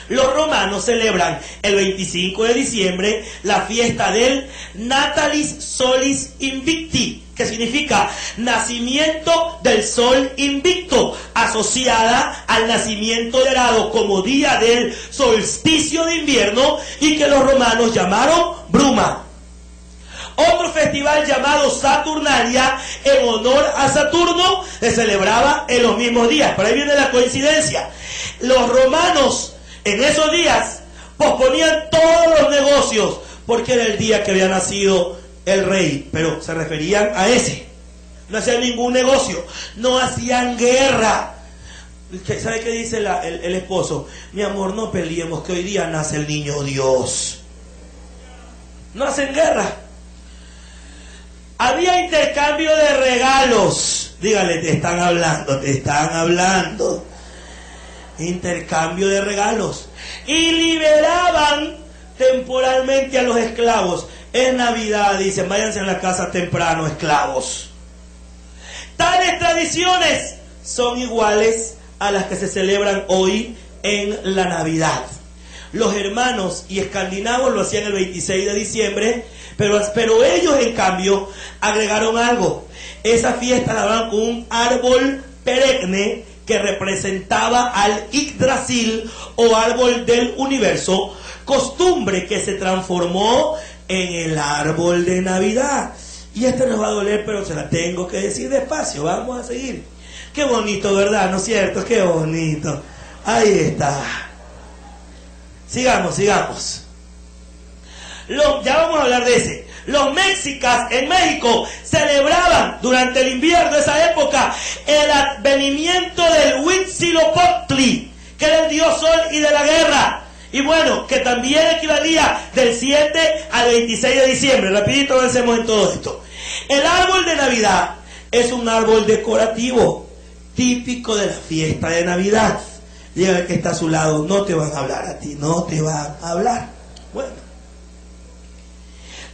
Los romanos celebran el 25 de diciembre la fiesta del Natalis Solis Invicti, que significa nacimiento del sol invicto, asociada al nacimiento de Herado como día del solsticio de invierno, y que los romanos llamaron Bruma. Otro festival llamado Saturnalia, en honor a Saturno, se celebraba en los mismos días. Por ahí viene la coincidencia. Los romanos en esos días posponían todos los negocios porque era el día que había nacido el rey, pero se referían a ese. No hacían ningún negocio, no hacían guerra. ¿Sabe qué dice el esposo? Mi amor, no peleemos, que hoy día nace el niño Dios. No hacen guerra. Había intercambio de regalos. Dígale, te están hablando. Intercambio de regalos. Y liberaban temporalmente a los esclavos. Es Navidad, dicen, váyanse a la casa temprano, esclavos. Tales tradiciones son iguales a las que se celebran hoy en la Navidad. Los germanos y escandinavos lo hacían el 26 de diciembre, pero ellos en cambio agregaron algo. Esa fiesta la daban con un árbol perenne que representaba al Yggdrasil o árbol del universo, costumbre que se transformó en el árbol de Navidad. Y esto nos va a doler, pero se la tengo que decir despacio. Vamos a seguir. Qué bonito, ¿verdad? ¿No es cierto? Qué bonito. Ahí está. Sigamos. Ya vamos a hablar de ese. Los mexicas en México celebraban durante el invierno de esa época el advenimiento del Huitzilopochtli, que era el dios sol y de la guerra. Y bueno, que también equivalía del 7 al 26 de diciembre. Rapidito avancemos en todo esto. El árbol de Navidad es un árbol decorativo típico de la fiesta de Navidad. Llega el que está a su lado, no te van a hablar a ti, no te van a hablar. Bueno.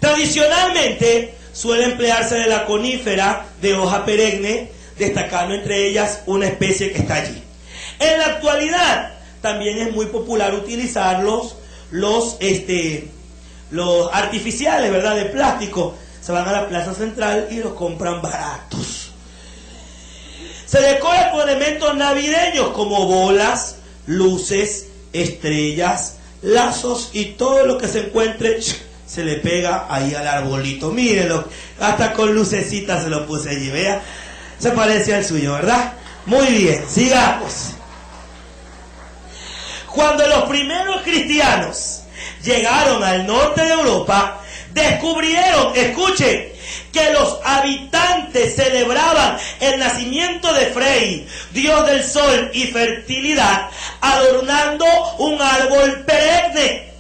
Tradicionalmente suele emplearse de la conífera de hoja perenne, destacando entre ellas una especie que está allí. En la actualidad también es muy popular utilizar los artificiales, ¿verdad? De plástico. Se van a la plaza central y los compran baratos. Se decora con elementos navideños como bolas, luces, estrellas, lazos y todo lo que se encuentre se le pega ahí al arbolito. Mírenlo, hasta con lucecitas se lo puse allí, vea. Se parece al suyo, ¿verdad? Muy bien, sigamos. Cuando los primeros cristianos llegaron al norte de Europa, descubrieron, escuchen, que los habitantes celebraban el nacimiento de Frey, dios del sol y fertilidad, adornando un árbol perenne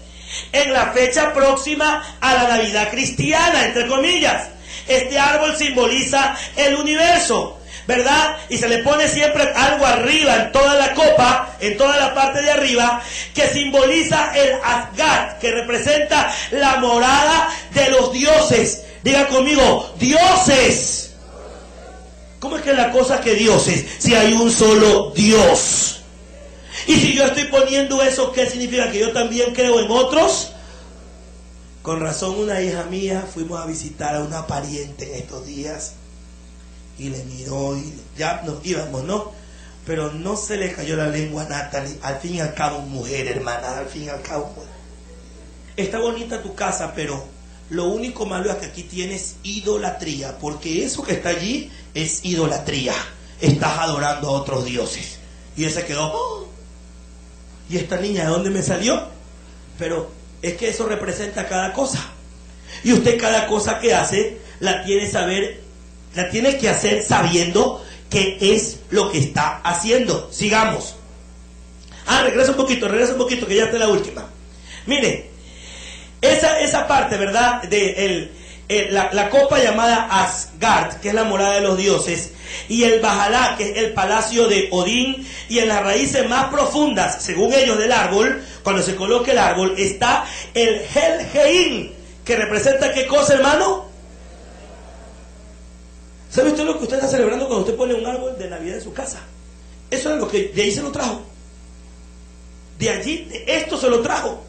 en la fecha próxima a la Navidad cristiana, entre comillas. Este árbol simboliza el universo, ¿verdad? Y se le pone siempre algo arriba, en toda la copa, en toda la parte de arriba, que simboliza el Asgard, que representa la morada de los dioses. Diga conmigo, dioses. ¿Cómo es que es la cosa que dioses? Si hay un solo Dios. Y si yo estoy poniendo eso, ¿qué significa? ¿Que yo también creo en otros? Con razón, una hija mía, fuimos a visitar a una pariente en estos días y le miró y ya nos íbamos, ¿no? Pero no se le cayó la lengua a Natalie. Al fin y al cabo, mujer, hermana, al fin y al cabo, mujer. Está bonita tu casa, pero lo único malo es que aquí tienes idolatría, porque eso que está allí es idolatría. Estás adorando a otros dioses. Y él se quedó, oh. ¿Y esta niña de dónde me salió? Pero es que eso representa cada cosa. Y usted cada cosa que hace la tiene que hacer sabiendo qué es lo que está haciendo. Sigamos. Regresa un poquito, que ya está la última. Mire, esa parte, ¿verdad? De la copa llamada Asgard, que es la morada de los dioses, y el Valhalla, que es el palacio de Odín, y en las raíces más profundas, según ellos, del árbol, cuando se coloca el árbol, está el Helheim, que representa ¿qué cosa, hermano? ¿Sabe usted lo que usted está celebrando cuando usted pone un árbol de Navidad en su casa? Eso es lo que de ahí se lo trajo. De allí, de esto se lo trajo.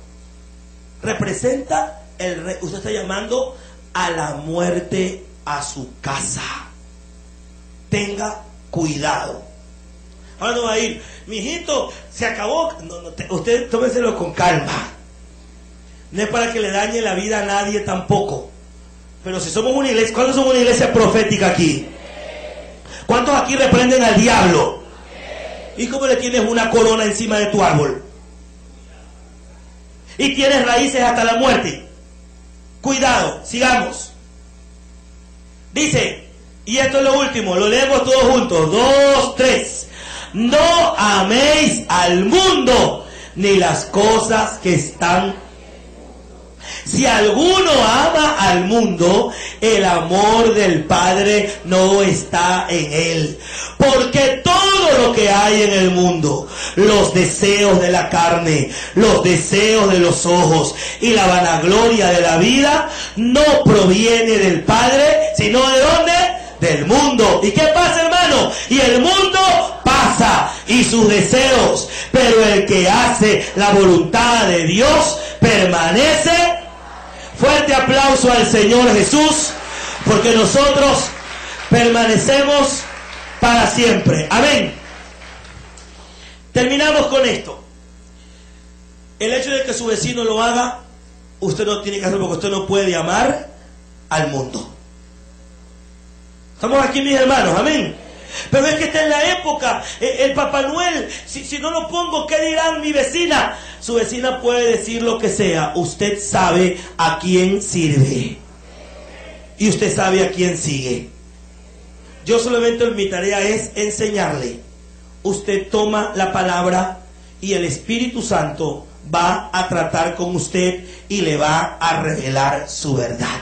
Representa el rey. Usted está llamando a la muerte a su casa. Tenga cuidado. Ahora no va a ir, mijito, se acabó. Usted tómeselo con calma. No es para que le dañe la vida a nadie tampoco. Pero si somos una iglesia, ¿cuántos somos una iglesia profética aquí? ¿Cuántos aquí reprenden al diablo? ¿Y cómo le tienes una corona encima de tu árbol? Y tienes raíces hasta la muerte. Cuidado, sigamos. Dice, y esto es lo último, lo leemos todos juntos. 2, 3. No améis al mundo, ni las cosas que están. Si alguno ama al mundo, el amor del Padre no está en él. Porque todo lo que hay en el mundo, los deseos de la carne, los deseos de los ojos y la vanagloria de la vida, no proviene del Padre, sino ¿de dónde? Del mundo. ¿Y qué pasa, hermano? Y el mundo pasa y sus deseos, pero el que hace la voluntad de Dios permanece. Fuerte aplauso al Señor Jesús, porque nosotros permanecemos para siempre. Amén. Terminamos con esto. El hecho de que su vecino lo haga, usted no tiene que hacerlo, porque usted no puede amar al mundo. Estamos aquí, mis hermanos. Amén. Pero es que está en la época, el Papá Noel, si no lo pongo, ¿qué dirán mi vecina? Su vecina puede decir lo que sea. Usted sabe a quién sirve. Y usted sabe a quién sigue. Yo solamente mi tarea es enseñarle. Usted toma la palabra y el Espíritu Santo va a tratar con usted y le va a revelar su verdad.